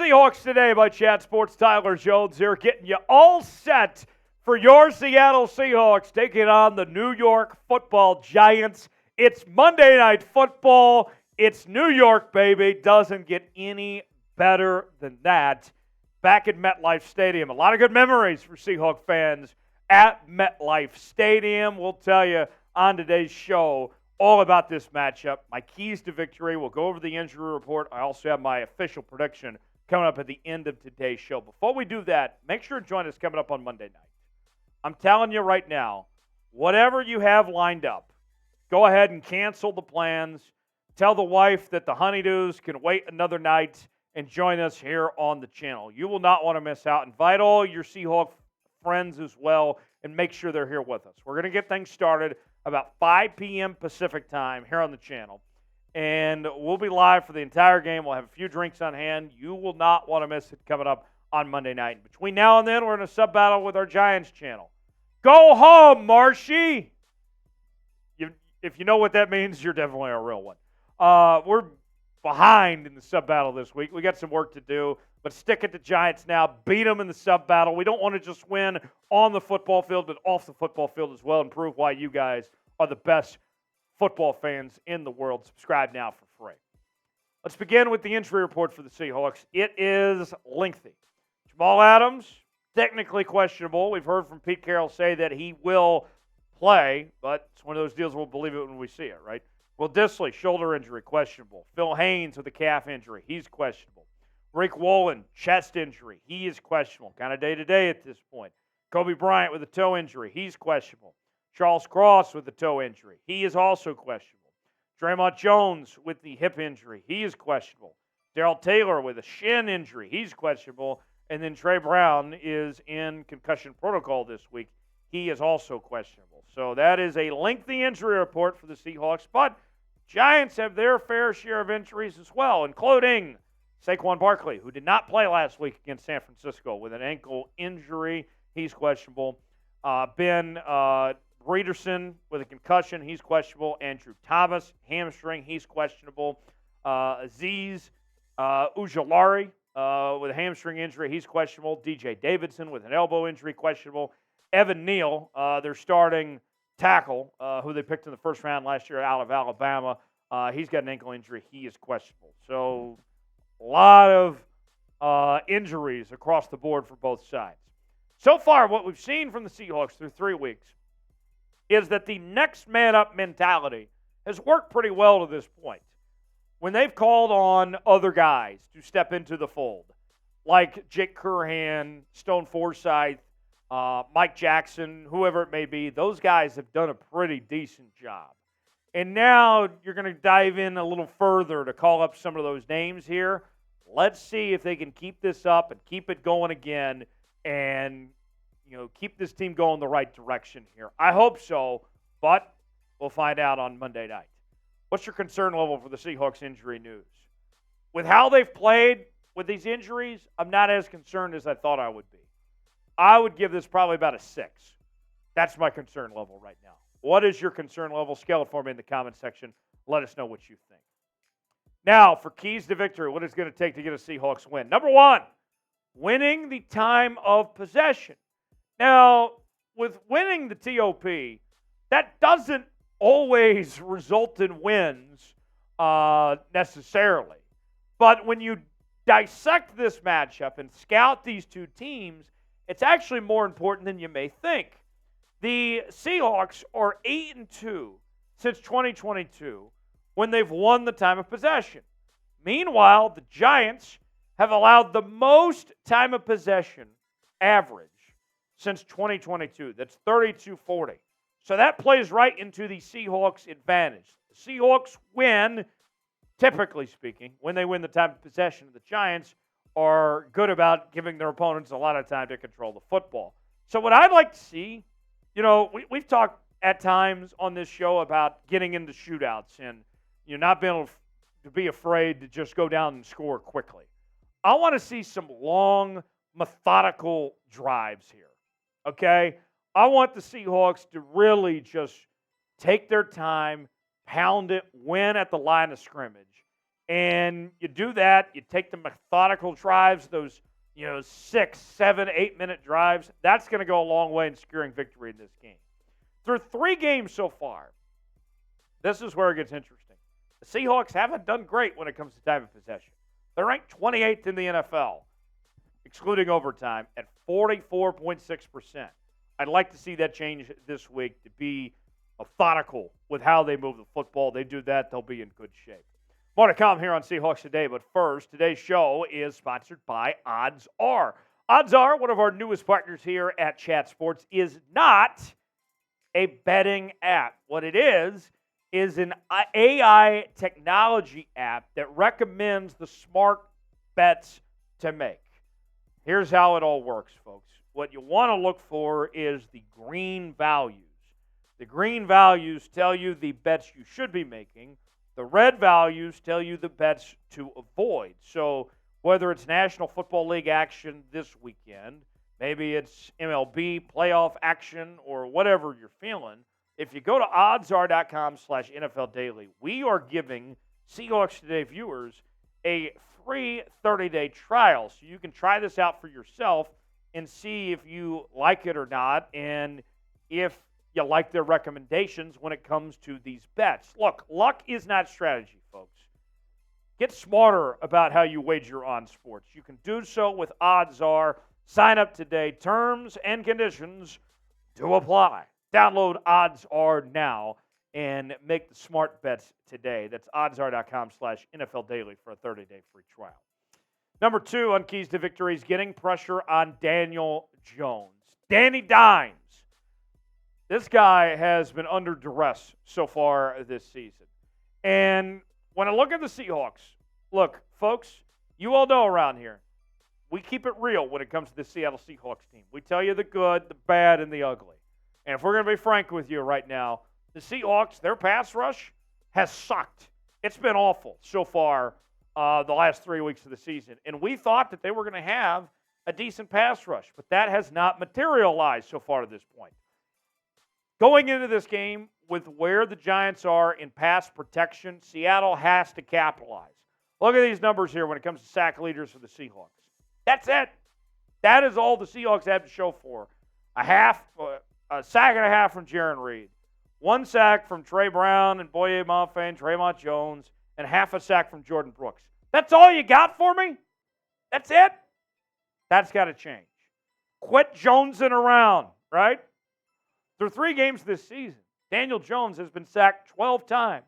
Seahawks Today by Chat Sports. Tyler Jones here, getting you all set for your Seattle Seahawks taking on the New York Football Giants. It's Monday Night Football. It's New York, baby. Doesn't get any better than that. Back at MetLife Stadium. A lot of good memories for Seahawk fans at MetLife Stadium. We'll tell you on today's show all about this matchup, my keys to victory. We'll go over the injury report. I also have my official prediction coming up at the end of today's show. Before we do that, make sure to join us coming up on Monday night. I'm telling you right now, whatever you have lined up, go ahead and cancel the plans. Tell the wife that the honeydews can wait another night and join us here on the channel. You will not want to miss out. Invite all your Seahawk friends as well and make sure they're here with us. We're going to get things started about 5 p.m. Pacific time here on the channel. And we'll be live for the entire game. We'll have a few drinks on hand. You will not want to miss it coming up on Monday night. Between now and then, we're in a sub-battle with our Giants channel. Go home, Marshy! If you know what that means, you're definitely a real one. We're behind in the sub-battle this week. We got some work to do, but stick it to Giants now. Beat them in the sub-battle. We don't want to just win on the football field, but off the football field as well, and prove why you guys are the best football fans in the world. Subscribe now for free. Let's begin with the injury report for the Seahawks. It is lengthy. Jamal Adams, technically questionable. We've heard from Pete Carroll say that he will play, but it's one of those deals we'll believe it when we see it, right? Will Dissly, shoulder injury, questionable. Phil Haynes with a calf injury, he's questionable. Riq Woolen, chest injury, he is questionable. Kind of day-to-day at this point. Coby Bryant with a toe injury, he's questionable. Charles Cross with the toe injury, he is also questionable. Dre'Mont Jones with the hip injury, he is questionable. Darrell Taylor with a shin injury, he's questionable. And then Trey Brown is in concussion protocol this week. He is also questionable. So that is a lengthy injury report for the Seahawks. But Giants have their fair share of injuries as well, including Saquon Barkley, who did not play last week against San Francisco with an ankle injury. He's questionable. Ben Breederson with a concussion. He's questionable. Andrew Thomas, hamstring. He's questionable. Azeez Ujulari with a hamstring injury. He's questionable. DJ Davidson with an elbow injury. Questionable. Evan Neal, their starting tackle, who they picked in the first round last year out of Alabama. He's got an ankle injury. He is questionable. So a lot of injuries across the board for both sides. So far, what we've seen from the Seahawks through 3 weeks is that the next man up mentality has worked pretty well to this point. When they've called on other guys to step into the fold, like Jake Curhan, Stone Forsythe, Mike Jackson, whoever it may be, those guys have done a pretty decent job. And now you're going to dive in a little further to call up some of those names here. Let's see if they can keep this up and keep it going again and, keep this team going the right direction here. I hope so, but we'll find out on Monday night. What's your concern level for the Seahawks injury news? With how they've played with these injuries, I'm not as concerned as I thought I would be. I would give this probably about a 6. That's my concern level right now. What is your concern level? Scale it for me in the comment section. Let us know what you think. Now, for keys to victory, what is it going to take to get a Seahawks win? Number 1, winning the time of possession. Now, with winning the TOP, that doesn't always result in wins necessarily. But when you dissect this matchup and scout these two teams, it's actually more important than you may think. The Seahawks are 8-2 since 2022 when they've won the time of possession. Meanwhile, the Giants have allowed the most time of possession average since 2022. That's 32-40. So that plays right into the Seahawks' advantage. The Seahawks win, typically speaking, when they win the time of possession. The Giants are good about giving their opponents a lot of time to control the football. So what I'd like to see, we've talked at times on this show about getting into shootouts and not being able to be afraid to just go down and score quickly. I want to see some long, methodical drives here, okay? I want the Seahawks to really just take their time, pound it, win at the line of scrimmage, And you do that, you take the methodical drives, those 6, 7, 8-minute drives. That's going to go a long way in securing victory in this game. Through 3 games so far, this is where it gets interesting. The Seahawks haven't done great when it comes to time of possession. They're ranked 28th in the NFL, excluding overtime, at 44.6%. I'd like to see that change this week to be methodical with how they move the football. They do that, they'll be in good shape. More to come here on Seahawks Today, but first, today's show is sponsored by Odds Are. Odds Are, one of our newest partners here at Chat Sports, is not a betting app. What it is an AI technology app that recommends the smart bets to make. Here's how it all works, folks. What you want to look for is the green values. The green values tell you the bets you should be making. The red values tell you the bets to avoid. So whether it's National Football League action this weekend, maybe it's MLB playoff action, or whatever you're feeling, if you go to oddsr.com/NFL Daily, we are giving Seahawks Today viewers a free 30-day trial. So you can try this out for yourself and see if you like it or not, and if you like their recommendations when it comes to these bets. Look, luck is not strategy, folks. Get smarter about how you wager on sports. You can do so with Odds Are. Sign up today. Terms and conditions do apply. Download Odds Are now and make the smart bets today. That's oddsr.com/NFL Daily for a 30-day free trial. Number 2 on keys to victory is getting pressure on Daniel Jones. Danny Dimes. This guy has been under duress so far this season. And when I look at the Seahawks, look, folks, you all know around here, we keep it real when it comes to the Seattle Seahawks team. We tell you the good, the bad, and the ugly. And if we're going to be frank with you right now, the Seahawks, their pass rush has sucked. It's been awful so far the last 3 weeks of the season. And we thought that they were going to have a decent pass rush, but that has not materialized so far to this point. Going into this game with where the Giants are in pass protection, Seattle has to capitalize. Look at these numbers here when it comes to sack leaders for the Seahawks. That's it. That is all the Seahawks have to show for. A sack and a half from Jarran Reed. 1 sack from Trey Brown and Boye Mafe and Dre'Mont Jones, and half a sack from Jordan Brooks. That's all you got for me? That's it? That's got to change. Quit jonesing around, right? Through 3 games this season, Daniel Jones has been sacked 12 times.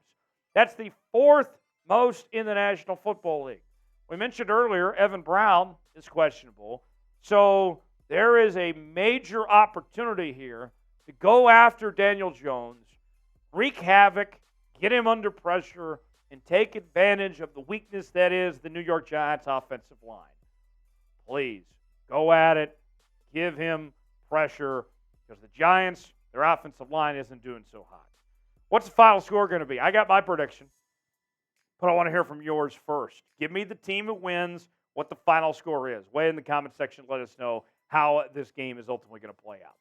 That's the 4th most in the National Football League. We mentioned earlier, Evan Brown is questionable. So there is a major opportunity here to go after Daniel Jones, wreak havoc, get him under pressure, and take advantage of the weakness that is the New York Giants offensive line. Please, go at it. Give him pressure, because the Giants, their offensive line isn't doing so hot. What's the final score going to be? I got my prediction, but I want to hear from yours first. Give me the team that wins, what the final score is. Weigh in the comment section. Let us know how this game is ultimately going to play out.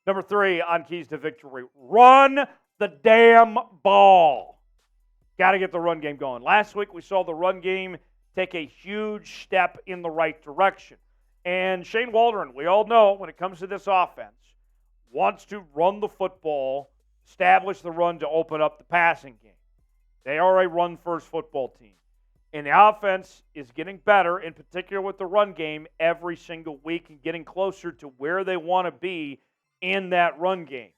Number 3 on keys to victory, run the damn ball. Got to get the run game going. Last week we saw the run game take a huge step in the right direction. And Shane Waldron, we all know when it comes to this offense, wants to run the football, establish the run to open up the passing game. They are a run-first football team. And the offense is getting better, in particular with the run game, every single week and getting closer to where they want to be in that run game.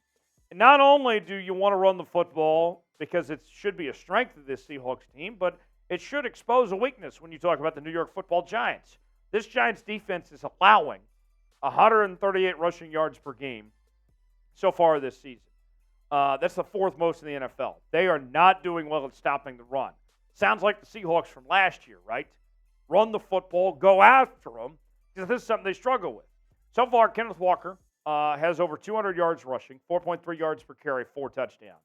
And not only do you want to run the football because it should be a strength of this Seahawks team, but it should expose a weakness when you talk about the New York Football Giants. This Giants defense is allowing 138 rushing yards per game so far this season. That's the 4th most in the NFL. They are not doing well at stopping the run. Sounds like the Seahawks from last year, right? Run the football, go after them, because this is something they struggle with. So far, Kenneth Walker has over 200 yards rushing, 4.3 yards per carry, 4 touchdowns.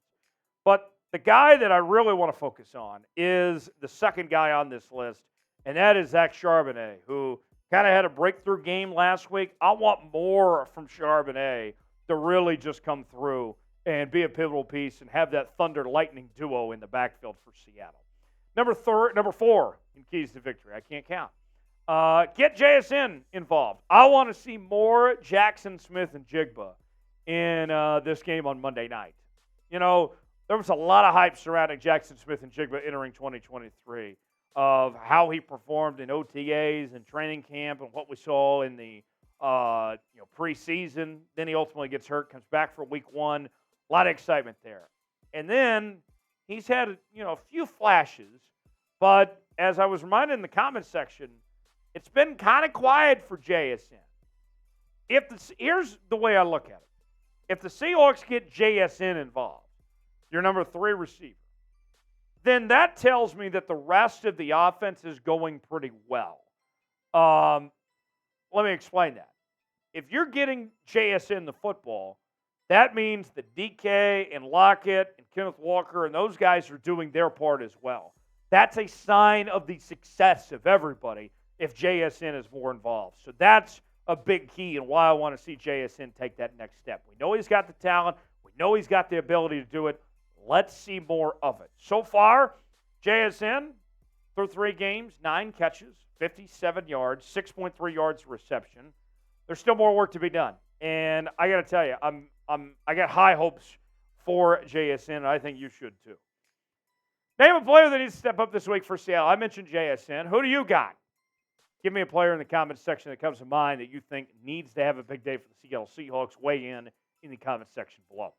But the guy that I really want to focus on is the second guy on this list, and that is Zach Charbonnet, who kind of had a breakthrough game last week. I want more from Charbonnet to really just come through and be a pivotal piece and have that thunder-lightning duo in the backfield for Seattle. Number 4 in keys to victory. I can't count. Get JSN involved. I want to see more Jaxon Smith-Njigba in this game on Monday night. You know, there was a lot of hype surrounding Jaxon Smith-Njigba entering 2023 of how he performed in OTAs and training camp and what we saw in the preseason. Then he ultimately gets hurt, comes back for week 1. A lot of excitement there. And then he's had a few flashes, but as I was reminded in the comments section, it's been kind of quiet for JSN. Here's the way I look at it. If the Seahawks get JSN involved, your number 3 receiver, then that tells me that the rest of the offense is going pretty well. Let me explain that. If you're getting JSN the football, that means that DK and Lockett and Kenneth Walker and those guys are doing their part as well. That's a sign of the success of everybody if JSN is more involved. So that's a big key and why I want to see JSN take that next step. We know he's got the talent. We know he's got the ability to do it. Let's see more of it. So far, JSN, through 3 games, 9 catches, 57 yards, 6.3 yards reception. There's still more work to be done. And I got to tell you, I got high hopes for JSN, and I think you should too. Name a player that needs to step up this week for Seattle. I mentioned JSN. Who do you got? Give me a player in the comments section that comes to mind that you think needs to have a big day for the Seattle Seahawks. Weigh in the comments section below.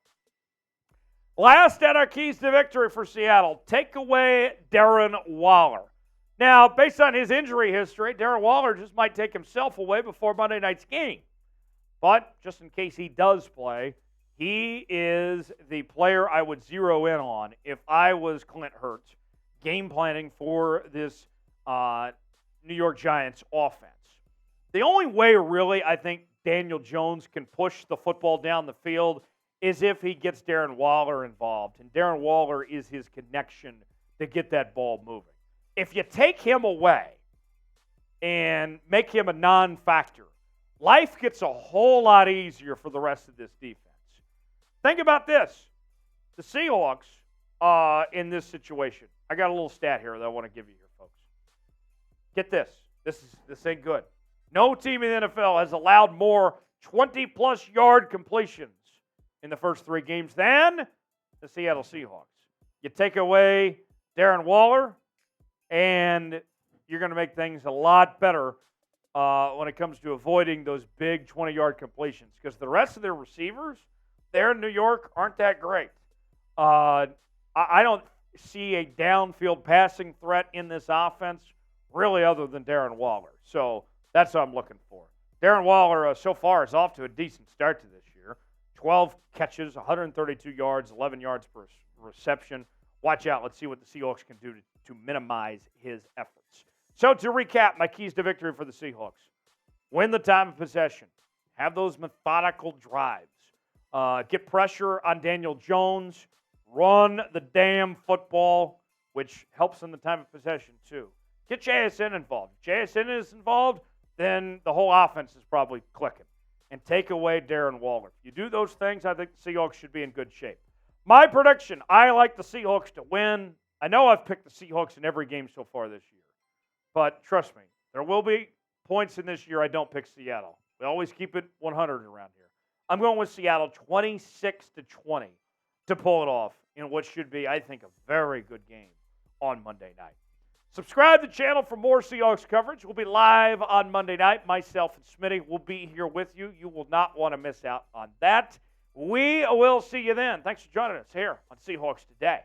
Last at our keys to victory for Seattle, take away Darren Waller. Now, based on his injury history, Darren Waller just might take himself away before Monday night's game. But just in case he does play, he is the player I would zero in on if I was Clint Hurts, game planning for this New York Giants offense. The only way, really, I think Daniel Jones can push the football down the field is if he gets Darren Waller involved. And Darren Waller is his connection to get that ball moving. If you take him away and make him a non-factor, life gets a whole lot easier for the rest of this defense. Think about this. The Seahawks in this situation. I got a little stat here that I want to give you here, folks. Get this. This ain't good. No team in the NFL has allowed more 20-plus yard completions in the first 3 games than the Seattle Seahawks. You take away Darren Waller, and you're going to make things a lot better when it comes to avoiding those big 20-yard completions because the rest of their receivers there in New York aren't that great. I don't see a downfield passing threat in this offense really other than Darren Waller. So that's what I'm looking for. Darren Waller so far is off to a decent start to this year. 12 catches, 132 yards, 11 yards per reception. Watch out. Let's see what the Seahawks can do to minimize his efforts. So to recap, my keys to victory for the Seahawks. Win the time of possession. Have those methodical drives. Get pressure on Daniel Jones. Run the damn football, which helps in the time of possession too. Get JSN involved. If JSN is involved, then the whole offense is probably clicking. And take away Darren Waller. If you do those things, I think the Seahawks should be in good shape. My prediction, I like the Seahawks to win. I know I've picked the Seahawks in every game so far this year. But trust me, there will be points in this year I don't pick Seattle. We always keep it 100 around here. I'm going with Seattle 26-20 to pull it off in what should be, I think, a very good game on Monday night. Subscribe to the channel for more Seahawks coverage. We'll be live on Monday night. Myself and Smitty will be here with you. You will not want to miss out on that. We will see you then. Thanks for joining us here on Seahawks Today.